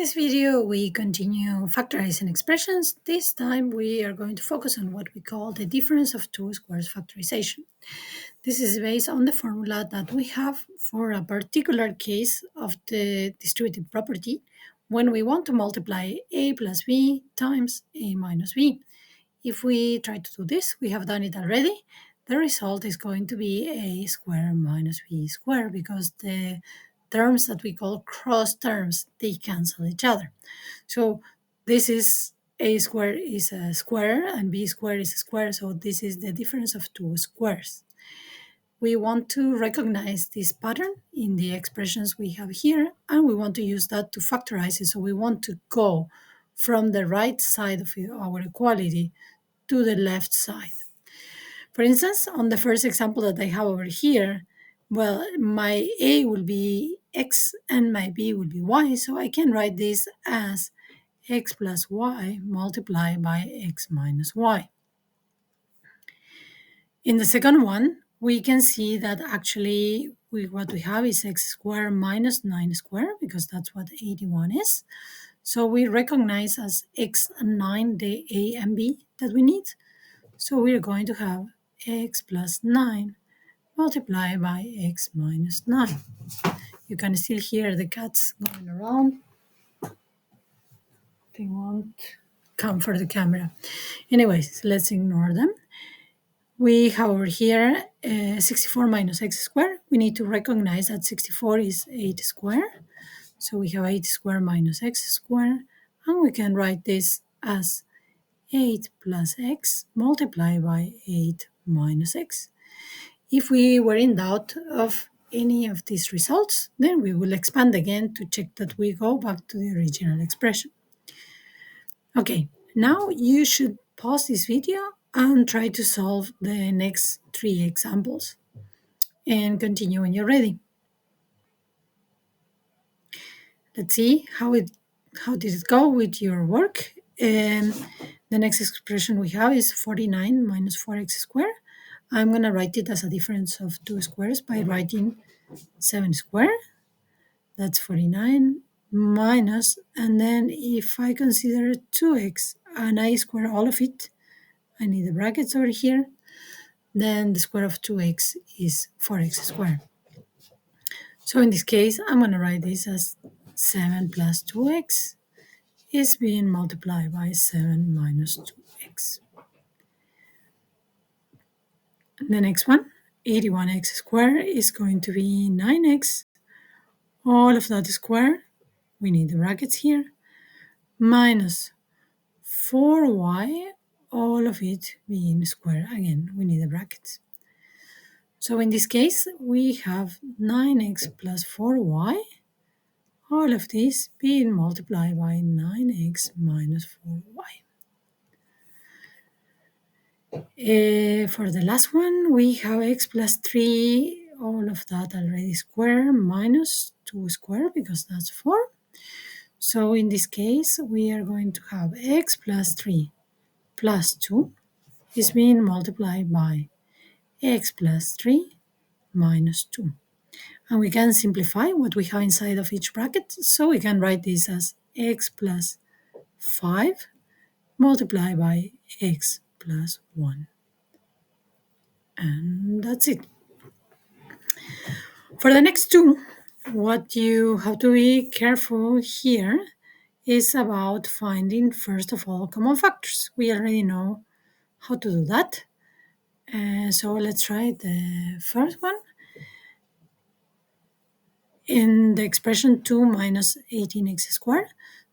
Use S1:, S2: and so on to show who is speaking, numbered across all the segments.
S1: this video, we continue factorizing expressions. This time, we are going to focus on what we call the difference of two squares factorization. This is based on the formula that we have for a particular case of the distributive property when we want to multiply a plus b times a minus b. If we try to do this, we have done it already. The result is going to be a square minus b square because the terms that we call cross terms, they cancel each other. So this is a square is a square and b square is a square. So this is the difference of two squares. We want to recognize this pattern in the expressions we have here, and we want to use that to factorize it. So we want to go from the right side of our equality to the left side. For instance, on the first example that I have over here, well, my a will be x and my b will be y, so I can write this as x plus y multiplied by x minus y. In the second one, we can see that actually what we have is x squared minus 9 squared, because that's what 81 is. So we recognize as x and 9 the a and b that we need. So we're going to have x plus 9 multiplied by x minus 9. You can still hear the cats going around. They won't come for the camera. Anyways, let's ignore them. We have over here 64 minus x squared. We need to recognize that 64 is 8 squared. So we have 8 squared minus x squared. And we can write this as 8 plus x multiplied by 8 minus x. If we were in doubt of any of these results, then we will expand again to check that we go back to the original expression. Okay, now you should pause this video and try to solve the next 3 examples and continue when you're ready. Let's see how did it go with your work. The next expression we have is 49 minus 4x squared. I'm going to write it as a difference of two squares by writing 7 squared. That's 49 minus, and then if I consider 2x and I square all of it, I need the brackets over here, then the square of 2x is 4x squared. So in this case, I'm going to write this as 7 plus 2x is being multiplied by 7 minus 2x. The next one, 81x squared is going to be 9x. All of that squared, we need the brackets here, minus 4y, all of it being square. Again, we need the brackets. So in this case, we have 9x plus 4y, all of this being multiplied by 9x minus 4y. For the last one, we have x plus 3, all of that already square, minus 2 square, because that's 4. So in this case, we are going to have x plus 3 plus 2 is being multiplied by x plus 3 minus 2. And we can simplify what we have inside of each bracket, so we can write this as x plus 5 multiplied by x plus 1. And that's it. For the next two, what you have to be careful here is about finding, first of all, common factors. We already know how to do that. So let's try the first one. In the expression 2 minus 18x squared,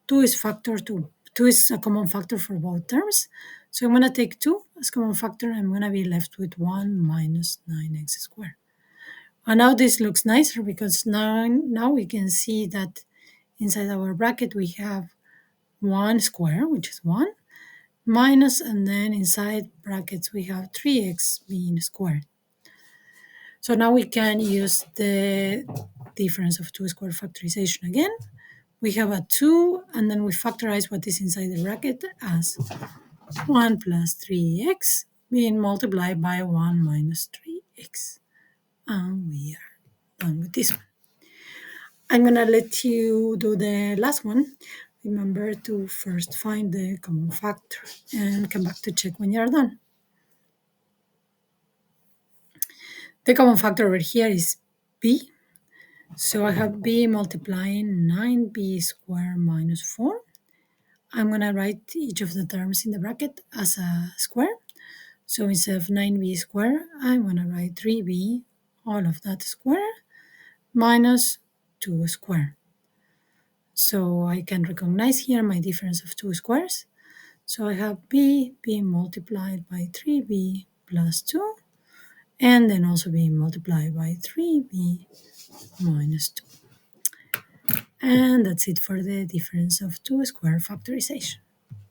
S1: 2 is factor 2. 2 is a common factor for both terms. So I'm going to take 2 as common factor. I'm going to be left with 1 minus 9x squared. And now this looks nicer because now we can see that inside our bracket we have 1 square, which is 1, minus, and then inside brackets we have 3x being squared. So now we can use the difference of two square factorization again. We have a 2, and then we factorize what is inside the bracket as 1 plus 3x being multiplied by 1 minus 3x. And we are done with this one. I'm gonna let you do the last one. Remember to first find the common factor and come back to check when you're done. The common factor over here is b. So I have b multiplying 9b squared minus 4. I'm going to write each of the terms in the bracket as a square. So instead of 9b squared, I'm going to write 3b, all of that square, minus 2 squared. So I can recognize here my difference of two squares. So I have b being multiplied by 3b plus 2, and then also being multiplied by 3b minus 2. And that's it for the difference of two square factorization.